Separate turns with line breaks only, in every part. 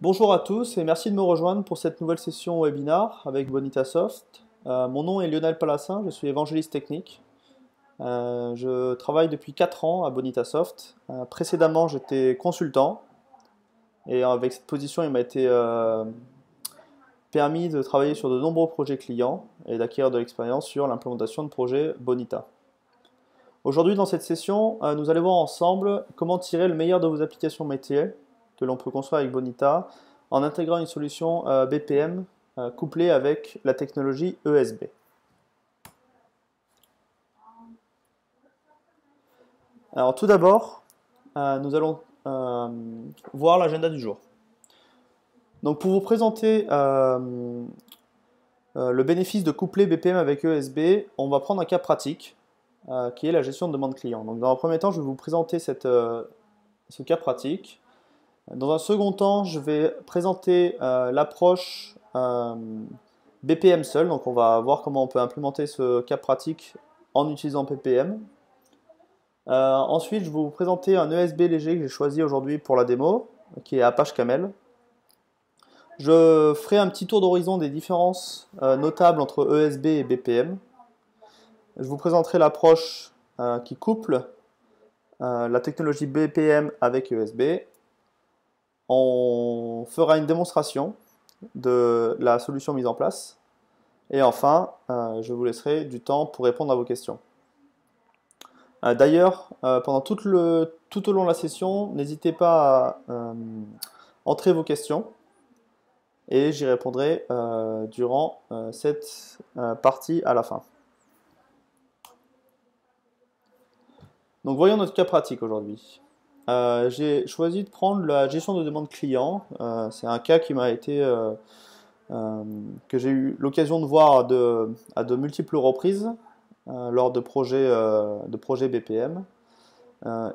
Bonjour à tous et merci de me rejoindre pour cette nouvelle session webinar avec Bonitasoft. Mon nom est Lionel Palassin, je suis évangéliste technique. Je travaille depuis 4 ans à Bonitasoft. Précédemment, j'étais consultant et avec cette position, il m'a été permis de travailler sur de nombreux projets clients et d'acquérir de l'expérience sur l'implémentation de projets Bonita. Aujourd'hui, dans cette session, nous allons voir ensemble comment tirer le meilleur de vos applications métiers que l'on peut construire avec Bonita en intégrant une solution BPM couplée avec la technologie ESB. Alors tout d'abord, nous allons voir l'agenda du jour. Donc pour vous présenter le bénéfice de coupler BPM avec ESB, on va prendre un cas pratique qui est la gestion de demande client. Donc dans un premier temps, je vais vous présenter ce cas pratique. Dans un second temps, je vais présenter l'approche BPM seul. Donc on va voir comment on peut implémenter ce cas pratique en utilisant BPM. Ensuite, je vais vous présenter un ESB léger que j'ai choisi aujourd'hui pour la démo, qui est Apache Camel. Je ferai un petit tour d'horizon des différences notables entre ESB et BPM. Je vous présenterai l'approche qui couple la technologie BPM avec ESB. On fera une démonstration de la solution mise en place. Et enfin, je vous laisserai du temps pour répondre à vos questions. D'ailleurs, pendant tout au long de la session, n'hésitez pas à entrer vos questions et j'y répondrai durant cette partie à la fin. Donc voyons notre cas pratique aujourd'hui. J'ai choisi de prendre la gestion de demande client. C'est un cas qui m'a été que j'ai eu l'occasion de voir à de multiples reprises lors de projets BPM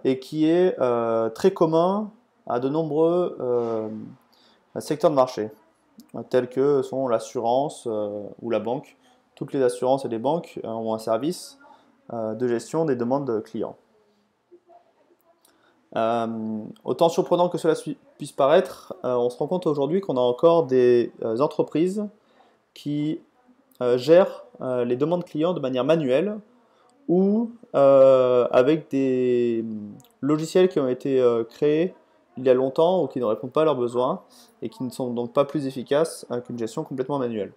et qui est très commun à de nombreux secteurs de marché tels que sont l'assurance ou la banque. Toutes les assurances et les banques ont un service de gestion des demandes clients. Autant surprenant que cela puisse paraître, on se rend compte aujourd'hui qu'on a encore des entreprises qui gèrent les demandes clients de manière manuelle ou avec des logiciels qui ont été créés il y a longtemps ou qui ne répondent pas à leurs besoins et qui ne sont donc pas plus efficaces qu'une gestion complètement manuelle.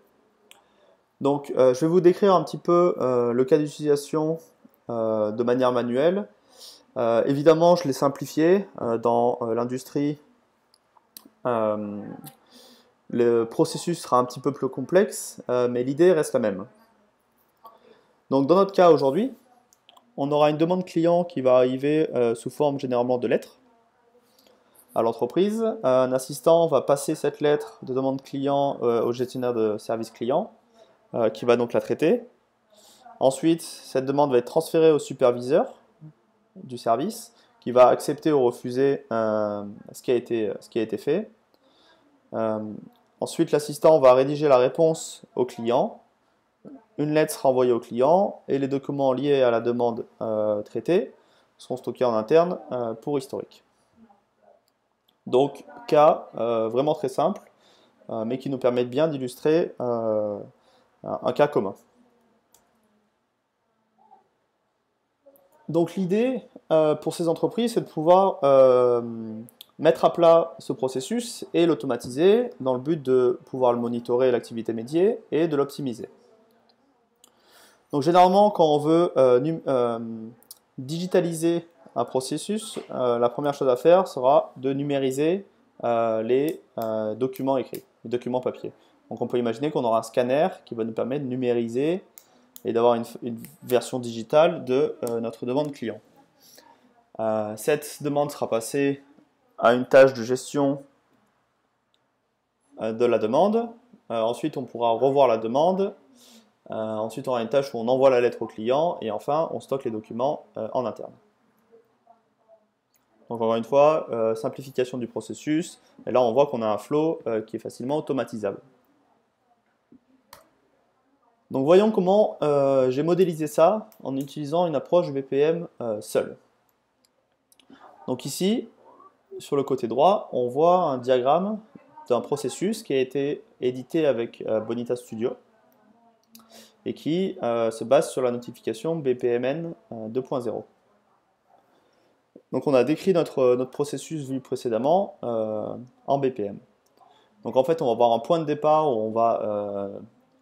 Donc je vais vous décrire un petit peu le cas d'utilisation de manière manuelle. Évidemment, je l'ai simplifié dans l'industrie. Le processus sera un petit peu plus complexe, mais l'idée reste la même. Donc, dans notre cas aujourd'hui, on aura une demande client qui va arriver sous forme généralement de lettres à l'entreprise. Un assistant va passer cette lettre de demande client au gestionnaire de service client qui va donc la traiter. Ensuite, cette demande va être transférée au superviseur du service qui va accepter ou refuser ce qui a été fait. Ensuite, l'assistant va rédiger la réponse au client. Une lettre sera envoyée au client et les documents liés à la demande traitée seront stockés en interne pour historique. Donc, cas vraiment très simple, mais qui nous permet bien d'illustrer un cas commun. Donc l'idée pour ces entreprises, c'est de pouvoir mettre à plat ce processus et l'automatiser dans le but de pouvoir le monitorer l'activité métier et de l'optimiser. Donc généralement, quand on veut digitaliser un processus, la première chose à faire sera de numériser les documents écrits, les documents papier. Donc on peut imaginer qu'on aura un scanner qui va nous permettre de numériser et d'avoir une version digitale de notre demande client. Cette demande sera passée à une tâche de gestion de la demande. Ensuite, on pourra revoir la demande. Ensuite, on aura une tâche où on envoie la lettre au client. Et enfin, on stocke les documents en interne. Donc encore une fois, simplification du processus. Et là, on voit qu'on a un flow qui est facilement automatisable. Donc voyons comment j'ai modélisé ça en utilisant une approche BPM seule. Donc ici, sur le côté droit, on voit un diagramme d'un processus qui a été édité avec Bonita Studio et qui se base sur la notification BPMN 2.0. Donc on a décrit notre processus vu précédemment en BPM. Donc en fait on va avoir un point de départ où on va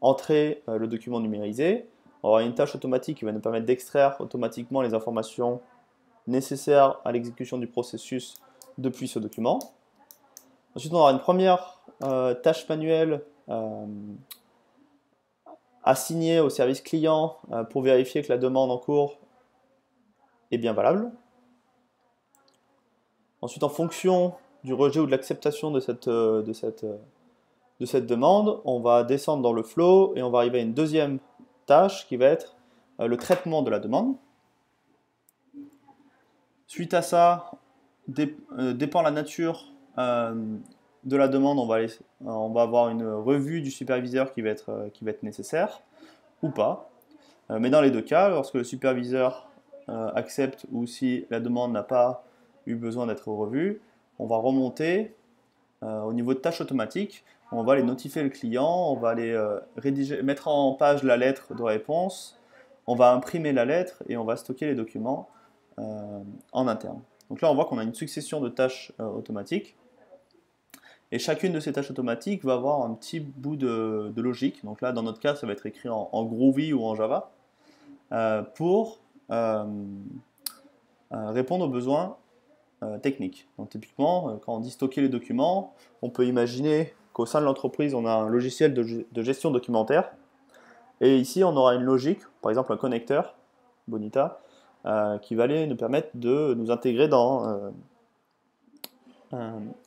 entrer le document numérisé. On va avoir une tâche automatique qui va nous permettre d'extraire automatiquement les informations nécessaires à l'exécution du processus depuis ce document. Ensuite on aura une première tâche manuelle assignée au service client pour vérifier que la demande en cours est bien valable. Ensuite, en fonction du rejet ou de l'acceptation de cette demande, on va descendre dans le flow et on va arriver à une deuxième tâche qui va être le traitement de la demande. Suite à ça, dépend la nature de la demande, on va avoir une revue du superviseur qui va être nécessaire ou pas. Mais dans les deux cas, lorsque le superviseur accepte ou si la demande n'a pas eu besoin d'être revue, on va remonter au niveau de tâches automatiques, on va aller notifier le client, on va aller mettre en page la lettre de réponse, on va imprimer la lettre et on va stocker les documents en interne. Donc là on voit qu'on a une succession de tâches automatiques et chacune de ces tâches automatiques va avoir un petit bout de logique. Donc là dans notre cas ça va être écrit en Groovy ou en Java pour répondre aux besoins techniques. Donc typiquement, quand on dit stocker les documents, on peut imaginer qu'au sein de l'entreprise, on a un logiciel de gestion documentaire. Et ici, on aura une logique, par exemple un connecteur, Bonita, qui va aller nous permettre de nous intégrer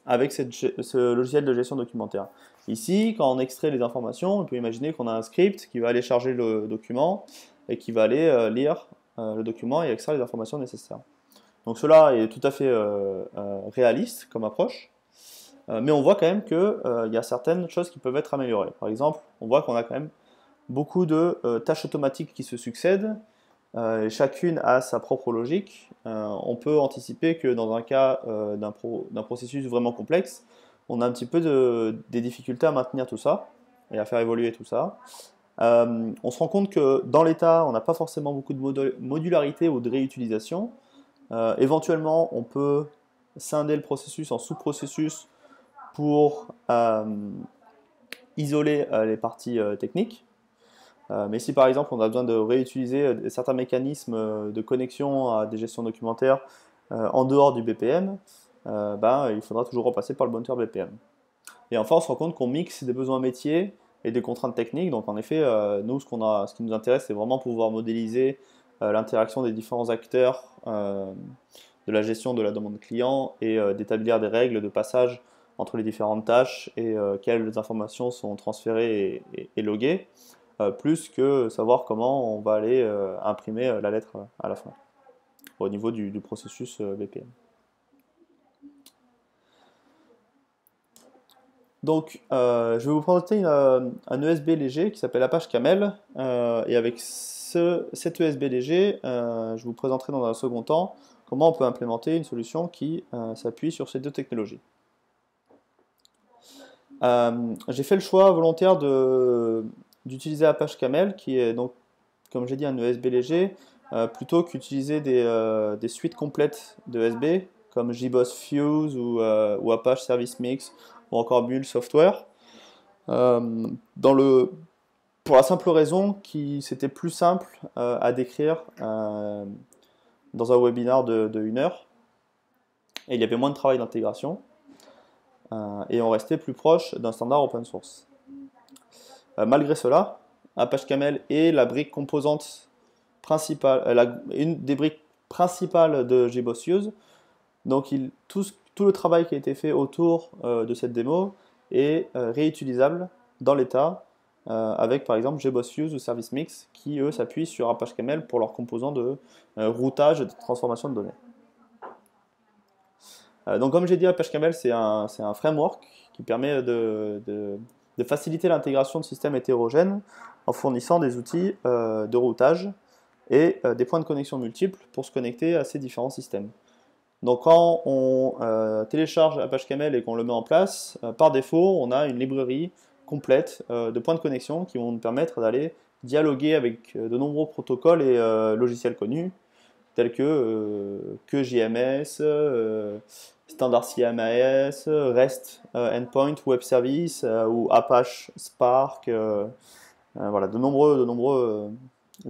avec ce logiciel de gestion documentaire. Ici, quand on extrait les informations, on peut imaginer qu'on a un script qui va aller charger le document et qui va aller lire le document et extraire les informations nécessaires. Donc cela est tout à fait réaliste comme approche, mais on voit quand même qu'il y a certaines choses qui peuvent être améliorées. Par exemple, on voit qu'on a quand même beaucoup de tâches automatiques qui se succèdent, et chacune a sa propre logique. On peut anticiper que dans un cas d'un processus vraiment complexe, on a un petit peu des difficultés à maintenir tout ça et à faire évoluer tout ça. On se rend compte que dans l'état, on n'a pas forcément beaucoup de modularité ou de réutilisation. Éventuellement, on peut scinder le processus en sous-processus pour isoler les parties techniques. Mais si par exemple on a besoin de réutiliser certains mécanismes de connexion à des gestions documentaires en dehors du BPM, il faudra toujours repasser par le moniteur BPM. Et enfin, on se rend compte qu'on mixe des besoins métiers et des contraintes techniques. Donc en effet, nous, ce qui nous intéresse, c'est vraiment pouvoir modéliser l'interaction des différents acteurs de la gestion de la demande client et d'établir des règles de passage entre les différentes tâches et quelles informations sont transférées et loguées, plus que savoir comment on va aller imprimer la lettre à la fin, au niveau du processus BPM. Donc, je vais vous présenter un ESB léger qui s'appelle Apache Camel, et avec cet ESB léger, je vous présenterai dans un second temps comment on peut implémenter une solution qui s'appuie sur ces deux technologies. J'ai fait le choix volontaire d'utiliser Apache Camel, qui est donc, comme j'ai dit, un ESB léger, plutôt qu'utiliser des suites complètes de ESB, comme JBoss Fuse ou Apache Service Mix, ou encore Mule Software, pour la simple raison que c'était plus simple à décrire dans un webinar de 1 heure, et il y avait moins de travail d'intégration, et on restait plus proche d'un standard open source. Malgré cela, Apache Camel est la brique composante principale, une des briques principales de JBoss Fuse. Donc tout le travail qui a été fait autour de cette démo est réutilisable dans l'état avec par exemple JBoss Fuse ou Service Mix qui eux s'appuient sur Apache Camel pour leurs composants de routage et de transformation de données. Donc comme j'ai dit, Apache Camel c'est un framework qui permet de faciliter l'intégration de systèmes hétérogènes en fournissant des outils de routage et des points de connexion multiples pour se connecter à ces différents systèmes. Donc quand on télécharge Apache Camel et qu'on le met en place, par défaut, on a une librairie complète de points de connexion qui vont nous permettre d'aller dialoguer avec de nombreux protocoles et logiciels connus, tels que JMS, Standard CMAS, REST Endpoint, Web Service ou Apache Spark. Voilà, de nombreux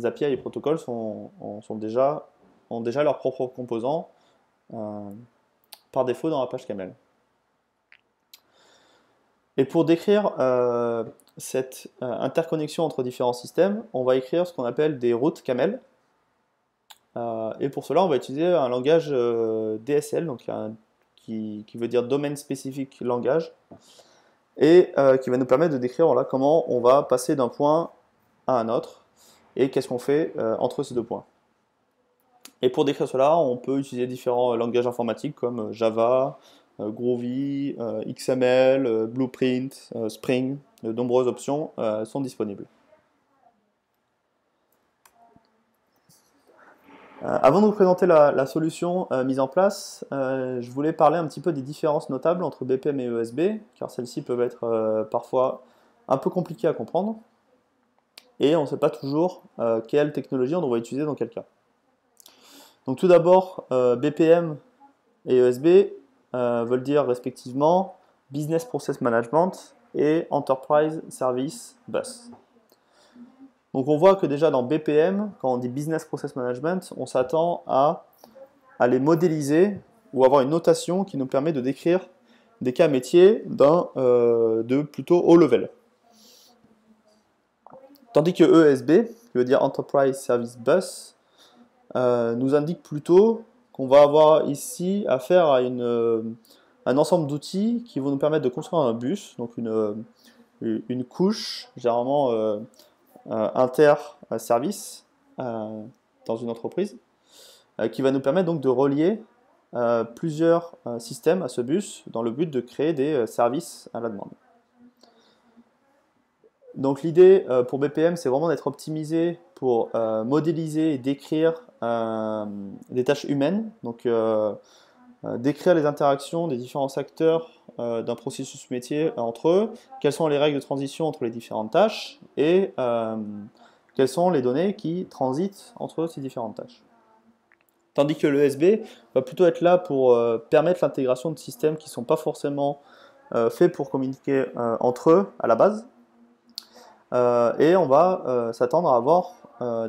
API et protocoles ont déjà leurs propres composants par défaut dans Apache Camel. Et pour décrire cette interconnexion entre différents systèmes, on va écrire ce qu'on appelle des routes Camel. Et pour cela, on va utiliser un langage DSL, donc qui veut dire Domain Specific Language, et qui va nous permettre de décrire voilà, comment on va passer d'un point à un autre, et qu'est-ce qu'on fait entre ces deux points. Et pour décrire cela, on peut utiliser différents langages informatiques comme Java, Groovy, XML, Blueprint, Spring. De nombreuses options sont disponibles. Avant de vous présenter la solution mise en place, je voulais parler un petit peu des différences notables entre BPM et ESB, car celles-ci peuvent être parfois un peu compliquées à comprendre, et on ne sait pas toujours quelle technologie on doit utiliser dans quel cas. Donc tout d'abord, BPM et ESB veulent dire respectivement Business Process Management et Enterprise Service Bus. Donc on voit que déjà dans BPM, quand on dit Business Process Management, on s'attend à les modéliser ou avoir une notation qui nous permet de décrire des cas métiers de plutôt haut level. Tandis que ESB, qui veut dire Enterprise Service Bus, nous indique plutôt qu'on va avoir ici affaire à un ensemble d'outils qui vont nous permettre de construire un bus, donc une couche, généralement inter-service dans une entreprise, qui va nous permettre donc de relier plusieurs systèmes à ce bus dans le but de créer des services à la demande. Donc l'idée pour BPM, c'est vraiment d'être optimisé pour modéliser et décrire des tâches humaines, donc décrire les interactions des différents acteurs d'un processus métier entre eux, quelles sont les règles de transition entre les différentes tâches et quelles sont les données qui transitent entre ces différentes tâches. Tandis que l'ESB va plutôt être là pour permettre l'intégration de systèmes qui ne sont pas forcément faits pour communiquer entre eux à la base. Et on va s'attendre à avoir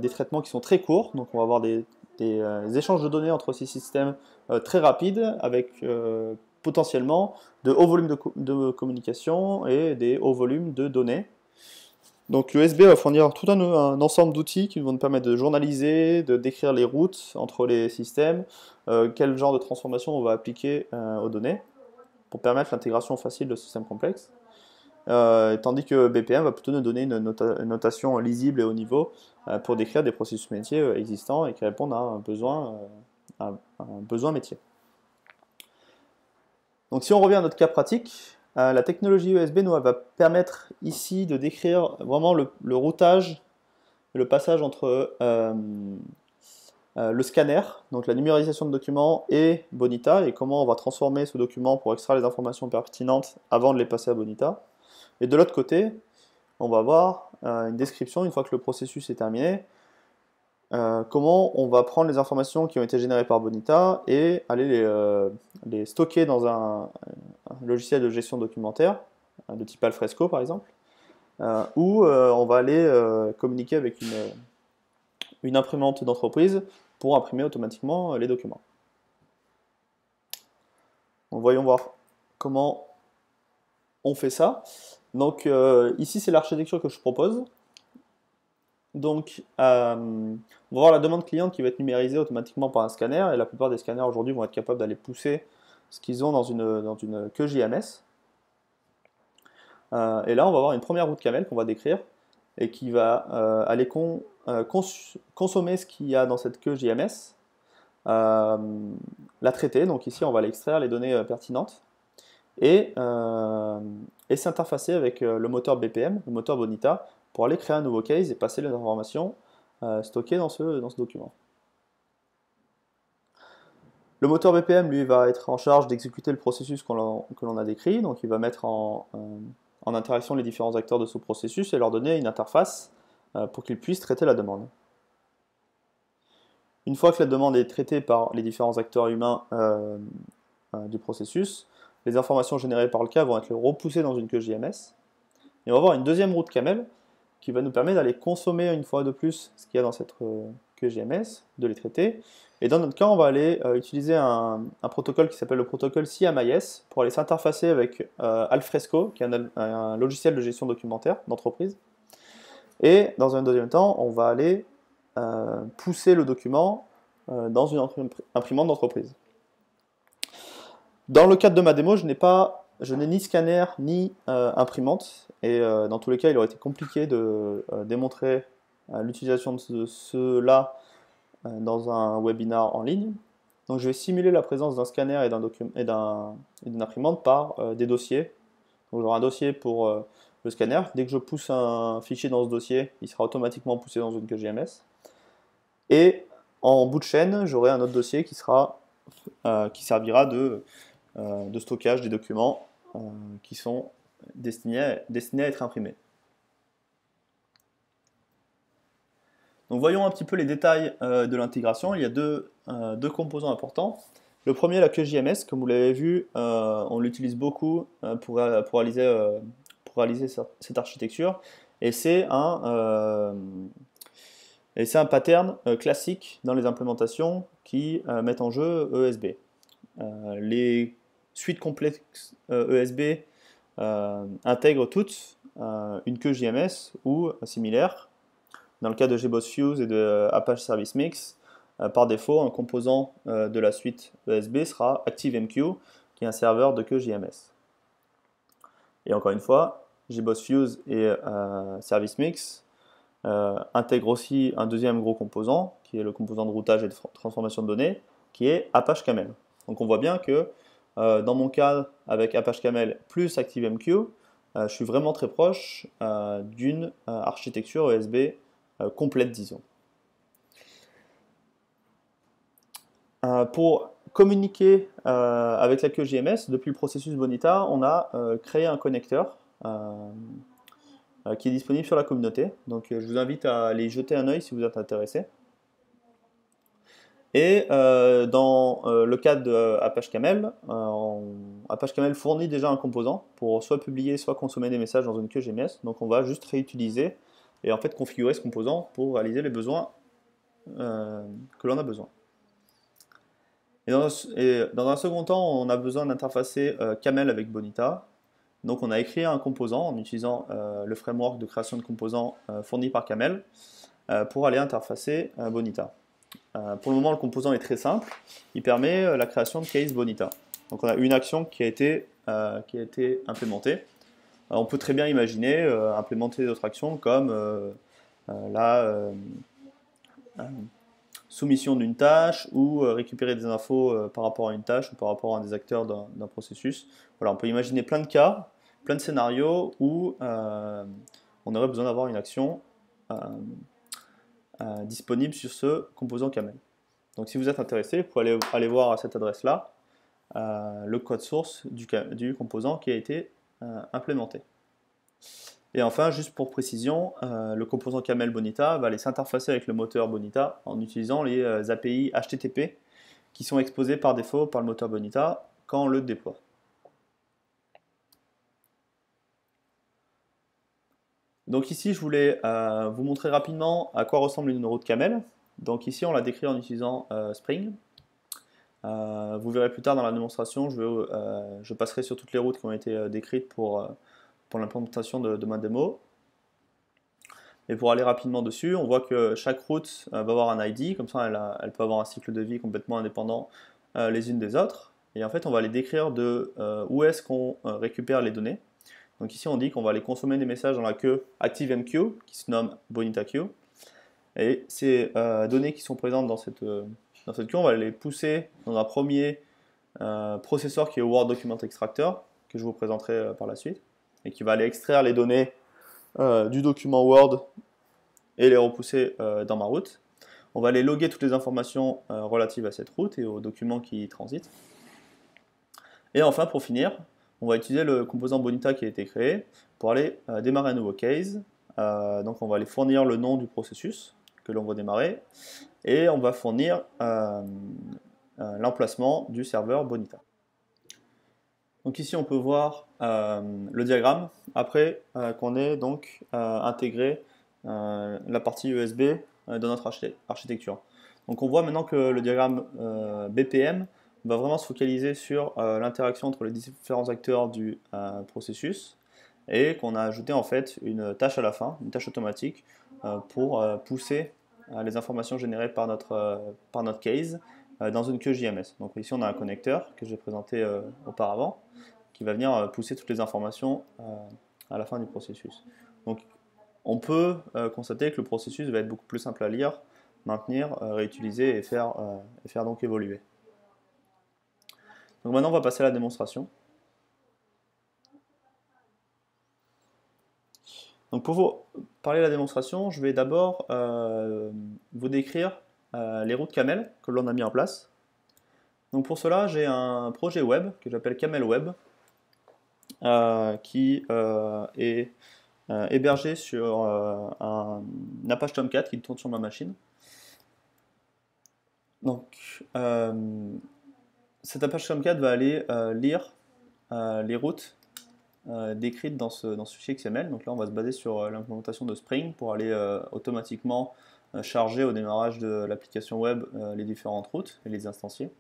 des traitements qui sont très courts, donc on va avoir des échanges de données entre ces systèmes très rapides avec potentiellement de hauts volumes de communication et des hauts volumes de données. Donc l'USB va fournir tout un ensemble d'outils qui vont nous permettre de journaliser, de décrire les routes entre les systèmes, quel genre de transformation on va appliquer aux données pour permettre l'intégration facile de systèmes complexes. Tandis que BPM va plutôt nous donner une notation lisible et haut niveau pour décrire des processus métiers existants et qui répondent à un besoin métier. Donc si on revient à notre cas pratique, la technologie USB nous va permettre ici de décrire vraiment le routage, le passage entre le scanner, donc la numérisation de documents, et Bonita, et comment on va transformer ce document pour extraire les informations pertinentes avant de les passer à Bonita. Et de l'autre côté, on va avoir une description, une fois que le processus est terminé, comment on va prendre les informations qui ont été générées par Bonita et aller les stocker dans un logiciel de gestion documentaire, de type Alfresco par exemple, où on va aller communiquer avec une imprimante d'entreprise pour imprimer automatiquement les documents. Donc, voyons voir comment on fait ça. Donc ici c'est l'architecture que je propose. Donc on va voir la demande client qui va être numérisée automatiquement par un scanner, et la plupart des scanners aujourd'hui vont être capables d'aller pousser ce qu'ils ont dans une queue JMS. Et là on va avoir une première route camel qu'on va décrire et qui va aller consommer ce qu'il y a dans cette queue JMS, la traiter, donc ici on va aller extraire les données pertinentes et s'interfacer avec le moteur BPM, le moteur Bonita, pour aller créer un nouveau case et passer les informations stockées dans ce document. Le moteur BPM, lui, va être en charge d'exécuter le processus que l'on a décrit, donc il va mettre en interaction les différents acteurs de ce processus et leur donner une interface pour qu'ils puissent traiter la demande. Une fois que la demande est traitée par les différents acteurs humains du processus, les informations générées par le cas vont être repoussées dans une queue JMS. Et on va avoir une deuxième route camel qui va nous permettre d'aller consommer une fois de plus ce qu'il y a dans cette queue JMS, de les traiter. Et dans notre cas, on va aller utiliser un protocole qui s'appelle le protocole CMIS pour aller s'interfacer avec Alfresco, qui est un logiciel de gestion documentaire d'entreprise. Et dans un deuxième temps, on va aller pousser le document dans une imprimante d'entreprise. Dans le cadre de ma démo, je n'ai ni scanner ni imprimante, et dans tous les cas, il aurait été compliqué de démontrer l'utilisation de cela dans un webinar en ligne. Donc je vais simuler la présence d'un scanner et d'une imprimante par des dossiers. Donc j'aurai un dossier pour le scanner. Dès que je pousse un fichier dans ce dossier, il sera automatiquement poussé dans une queue JMS. Et en bout de chaîne, j'aurai un autre dossier qui servira de stockage des documents qui sont destinés à être imprimés. Donc voyons un petit peu les détails de l'intégration. Il y a deux composants importants. Le premier, la queue JMS, comme vous l'avez vu, on l'utilise beaucoup pour réaliser cette architecture. Et c'est un pattern classique dans les implémentations qui mettent en jeu ESB. Les suites complexes ESB intègrent toutes une queue JMS ou similaire. Dans le cas de GBoss Fuse et de Apache Service Mix, par défaut, un composant de la suite ESB sera ActiveMQ, qui est un serveur de queue JMS. Et encore une fois, GBoss Fuse et Service Mix intègrent aussi un deuxième gros composant, qui est le composant de routage et de transformation de données, qui est Apache Camel. Donc on voit bien que dans mon cas, avec Apache Camel plus ActiveMQ, je suis vraiment très proche d'une architecture ESB complète, disons. Pour communiquer avec la queue JMS, depuis le processus Bonita, on a créé un connecteur qui est disponible sur la communauté. Donc je vous invite à aller jeter un œil si vous êtes intéressé. Et dans le cas de Apache Camel, Apache Camel fournit déjà un composant pour soit publier, soit consommer des messages dans une queue JMS. Donc on va juste réutiliser et en fait configurer ce composant pour réaliser les besoins que l'on a besoin. Et dans un second temps, on a besoin d'interfacer Camel avec Bonita. Donc on a écrit un composant en utilisant le framework de création de composants fourni par Camel pour aller interfacer Bonita. Pour le moment, le composant est très simple. Il permet la création de case Bonita. Donc on a une action qui a été implémentée. On peut très bien imaginer implémenter d'autres actions comme la soumission d'une tâche ou récupérer des infos par rapport à une tâche ou par rapport à un des acteurs d'un processus. Voilà, on peut imaginer plein de cas, plein de scénarios où on aurait besoin d'avoir une action disponible sur ce composant Camel. Donc si vous êtes intéressé, vous pouvez aller voir à cette adresse-là le code source du composant qui a été implémenté. Et enfin, juste pour précision, le composant Camel Bonita va aller s'interfacer avec le moteur Bonita en utilisant les API HTTP qui sont exposés par défaut par le moteur Bonita quand on le déploie. Donc ici, je voulais vous montrer rapidement à quoi ressemble une route Camel. Donc ici, on l'a décrit en utilisant Spring. Vous verrez plus tard dans la démonstration, je passerai sur toutes les routes qui ont été décrites pour l'implémentation de ma démo. Et pour aller rapidement dessus, on voit que chaque route va avoir un ID, comme ça elle peut avoir un cycle de vie complètement indépendant les unes des autres. Et en fait, on va aller décrire où est-ce qu'on récupère les données. Donc ici, on dit qu'on va aller consommer des messages dans la queue ActiveMQ, qui se nomme BonitaQ. Et ces données qui sont présentes dans cette queue, on va les pousser dans un premier processeur qui est Word Document Extractor, que je vous présenterai par la suite, et qui va aller extraire les données du document Word et les repousser dans ma route. On va aller loguer toutes les informations relatives à cette route et aux documents qui y transitent. Et enfin, pour finir, on va utiliser le composant Bonita qui a été créé pour aller démarrer un nouveau case. Donc on va aller fournir le nom du processus que l'on va démarrer et on va fournir l'emplacement du serveur Bonita. Donc ici on peut voir le diagramme après qu'on ait donc intégré la partie USB dans notre architecture. Donc on voit maintenant que le diagramme BPM va vraiment se focaliser sur l'interaction entre les différents acteurs du processus et qu'on a ajouté en fait une tâche à la fin, une tâche automatique pour pousser les informations générées par notre case dans une queue JMS. Donc ici on a un connecteur que j'ai présenté auparavant qui va venir pousser toutes les informations à la fin du processus. Donc on peut constater que le processus va être beaucoup plus simple à lire, maintenir, réutiliser et faire donc évoluer. Donc maintenant on va passer à la démonstration. Donc pour vous parler de la démonstration, je vais d'abord vous décrire les routes Camel que l'on a mis en place. Donc pour cela, j'ai un projet web que j'appelle Camel Web qui est hébergé sur un Apache Tomcat qui tourne sur ma machine. Donc cet Apache Tomcat va aller lire les routes décrites dans ce fichier XML. Donc là, on va se baser sur l'implémentation de Spring pour aller automatiquement charger au démarrage de l'application web les différentes routes et les instancier.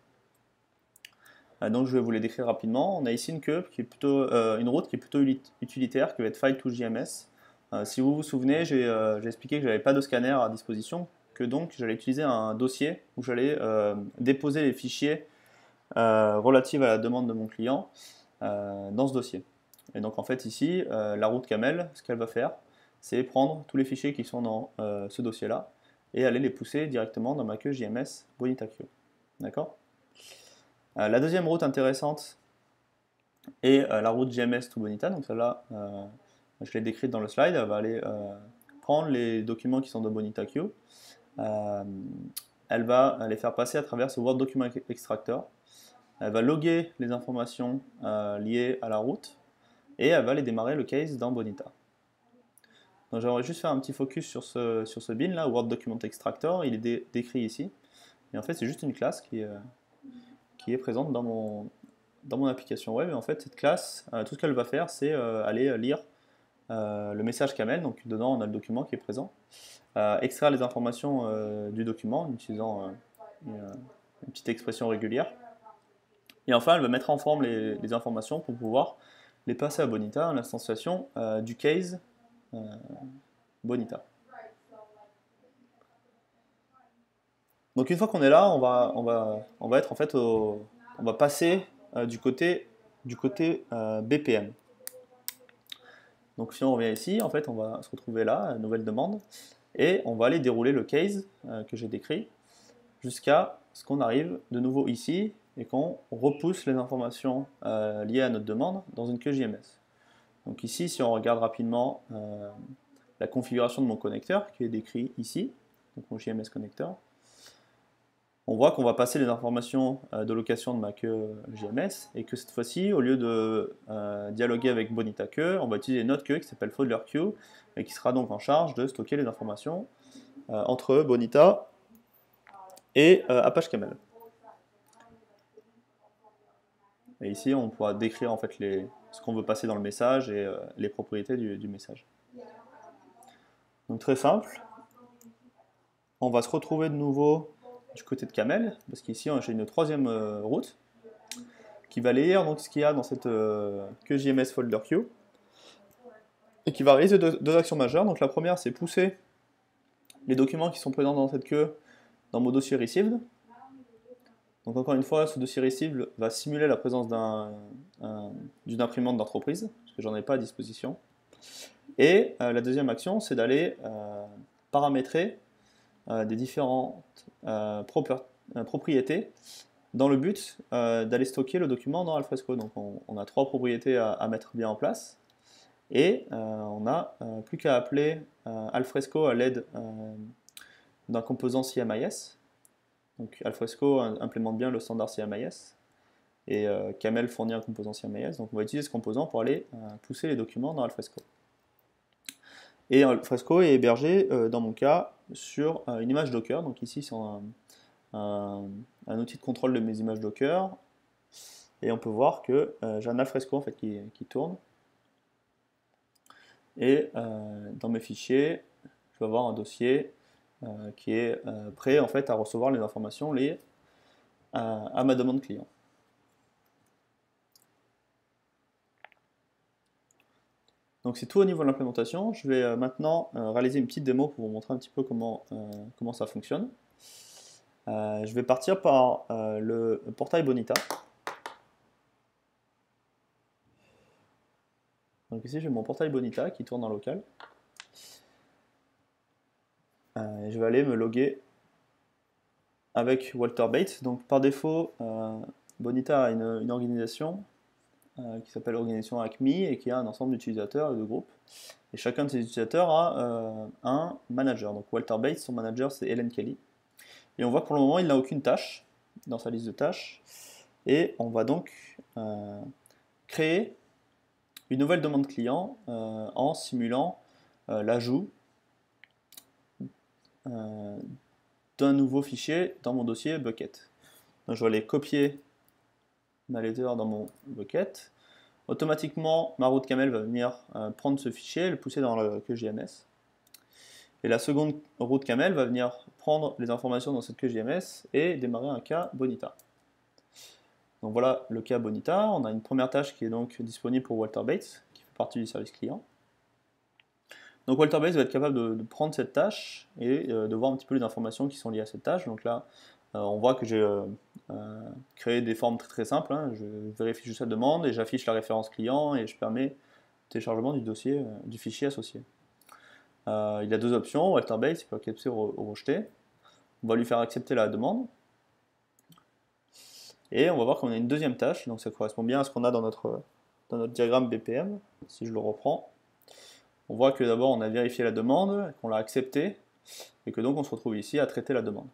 Donc je vais vous les décrire rapidement. On a ici une queue qui est plutôt une route qui est plutôt utilitaire, qui va être file2JMS. Si vous vous souvenez, j'ai expliqué que je n'avais pas de scanner à disposition, que donc j'allais utiliser un dossier où j'allais déposer les fichiers relatifs à la demande de mon client dans ce dossier. Et donc en fait ici, la route Camel, ce qu'elle va faire, c'est prendre tous les fichiers qui sont dans ce dossier-là et aller les pousser directement dans ma queue JMS BonitaQ. D'accord ? La deuxième route intéressante est la route JMS to Bonita. Donc celle-là, je l'ai décrite dans le slide. Elle va aller prendre les documents qui sont de BonitaQ. Elle va les faire passer à travers ce Word Document Extractor. Elle va loguer les informations liées à la route et elle va aller démarrer le case dans Bonita. Donc j'aimerais juste faire un petit focus sur ce bin là, Word Document Extractor. Il est décrit ici. Et en fait, c'est juste une classe qui est présente dans mon application web. Et en fait, cette classe, tout ce qu'elle va faire, c'est aller lire le message Camel. Donc dedans, on a le document qui est présent. Extraire les informations du document en utilisant une petite expression régulière. Et enfin, elle va mettre en forme les informations pour pouvoir les passer à Bonita, à l'instanciation du case Bonita. Donc une fois qu'on est là, on va être en fait on va passer du côté BPM. Donc si on revient ici, en fait on va se retrouver là, nouvelle demande, et on va aller dérouler le case que j'ai décrit jusqu'à ce qu'on arrive de nouveau ici et qu'on repousse les informations liées à notre demande dans une queue JMS. Donc ici, si on regarde rapidement la configuration de mon connecteur qui est décrit ici, donc mon JMS connecteur, on voit qu'on va passer les informations de location de ma queue JMS et que cette fois-ci, au lieu de dialoguer avec BonitaQ, on va utiliser une autre queue qui s'appelle FolderQ et qui sera donc en charge de stocker les informations entre Bonita et Apache Camel. Et ici, on pourra décrire en fait ce qu'on veut passer dans le message et les propriétés du message. Donc très simple. On va se retrouver de nouveau du côté de Camel, parce qu'ici j'ai une troisième route qui va lire donc, ce qu'il y a dans cette queue JMS FolderQ et qui va réaliser deux actions majeures. Donc la première, c'est pousser les documents qui sont présents dans cette queue dans mon dossier received. Donc encore une fois, ce dossier received va simuler la présence d'une imprimante d'entreprise, parce que j'en ai pas à disposition. Et la deuxième action, c'est d'aller paramétrer des différentes propriétés dans le but d'aller stocker le document dans Alfresco. Donc on a trois propriétés à mettre bien en place et on n'a plus qu'à appeler Alfresco à l'aide d'un composant CMIS. Donc Alfresco implémente bien le standard CMIS et Camel fournit un composant CMIS. Donc on va utiliser ce composant pour aller pousser les documents dans Alfresco. Et Alfresco est hébergé, dans mon cas, sur une image Docker. Donc ici, c'est un outil de contrôle de mes images Docker. Et on peut voir que j'ai un Alfresco en fait, qui tourne. Et dans mes fichiers, je vais avoir un dossier qui est prêt en fait, à recevoir les informations liées à ma demande client. Donc c'est tout au niveau de l'implémentation. Je vais maintenant réaliser une petite démo pour vous montrer un petit peu comment ça fonctionne. Je vais partir par le portail Bonita. Donc ici j'ai mon portail Bonita qui tourne en local. Je vais aller me loguer avec Walter Bates. Donc par défaut, Bonita a une organisation qui s'appelle l'organisation ACME et qui a un ensemble d'utilisateurs et de groupes. Et chacun de ces utilisateurs a un manager. Donc Walter Bates, son manager c'est Helen Kelly. Et on voit que pour le moment il n'a aucune tâche dans sa liste de tâches. Et on va donc créer une nouvelle demande client en simulant l'ajout d'un nouveau fichier dans mon dossier bucket. Donc je vais aller copier ma letter dans mon bucket. Automatiquement, ma route camel va venir prendre ce fichier et le pousser dans le QGMS. Et la seconde route camel va venir prendre les informations dans cette QGMS et démarrer un cas Bonita. Donc voilà le cas Bonita. On a une première tâche qui est donc disponible pour Walter Bates, qui fait partie du service client. Donc Walter Bates va être capable de prendre cette tâche et de voir un petit peu les informations qui sont liées à cette tâche. Donc là, on voit que j'ai créé des formes très simples. Hein. Je vérifie juste la demande et j'affiche la référence client et je permets le téléchargement du dossier, du fichier associé. Il y a deux options. Walter Bates, il peut accepter ou rejeter. On va lui faire accepter la demande. Et on va voir qu'on a une deuxième tâche. Donc ça correspond bien à ce qu'on a dans notre diagramme BPM. Si je le reprends, on voit que d'abord on a vérifié la demande, qu'on l'a acceptée et que donc on se retrouve ici à traiter la demande.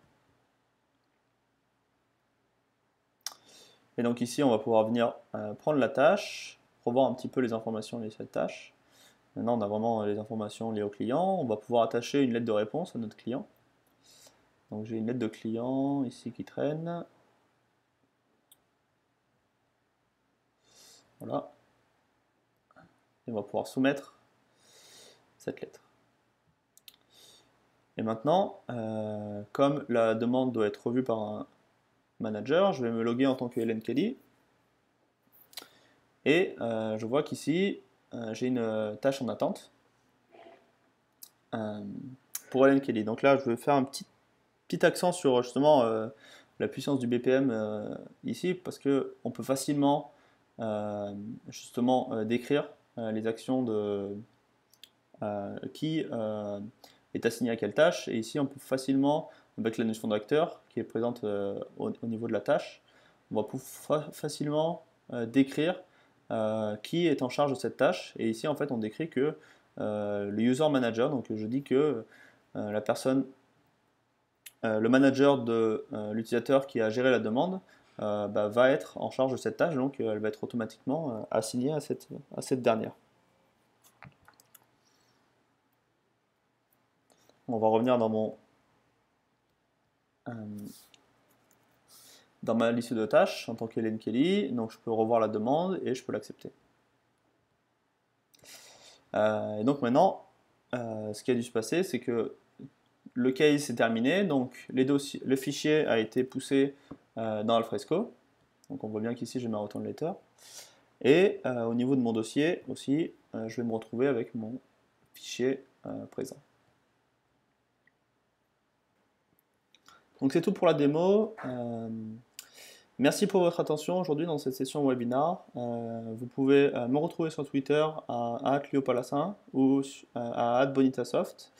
Et donc ici, on va pouvoir venir prendre la tâche, revoir un petit peu les informations liées à cette tâche. Maintenant, on a vraiment les informations liées au client. On va pouvoir attacher une lettre de réponse à notre client. Donc j'ai une lettre de client ici qui traîne. Voilà. Et on va pouvoir soumettre cette lettre. Et maintenant, comme la demande doit être revue par un manager, je vais me loguer en tant que Helen Kelly. Et je vois qu'ici, j'ai une tâche en attente pour Helen Kelly. Donc là, je vais faire un petit accent sur justement la puissance du BPM ici, parce qu'on peut facilement justement décrire les actions qui est assigné à quelle tâche. Et ici, on peut facilement, avec la notion d'acteur qui est présente au niveau de la tâche, on va pouvoir facilement décrire qui est en charge de cette tâche. Et ici, en fait, on décrit que le user manager, donc je dis que la personne, le manager de l'utilisateur qui a géré la demande, va être en charge de cette tâche, donc elle va être automatiquement assignée à cette dernière. On va revenir dans ma liste de tâches en tant qu'Helen Kelly, donc je peux revoir la demande et je peux l'accepter. Et donc maintenant, ce qui a dû se passer, c'est que le case s'est terminé, donc le fichier a été poussé dans Alfresco, donc on voit bien qu'ici j'ai ma return letter, et au niveau de mon dossier aussi, je vais me retrouver avec mon fichier présent. Donc c'est tout pour la démo. Merci pour votre attention aujourd'hui dans cette session webinar. Vous pouvez me retrouver sur Twitter à @liopalassin ou à @bonitasoft.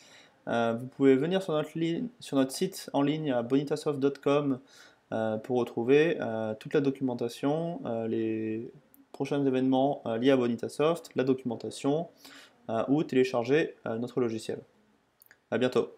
Vous pouvez venir sur notre site en ligne à bonitasoft.com pour retrouver toute la documentation, les prochains événements liés à Bonitasoft, la documentation ou télécharger notre logiciel. À bientôt.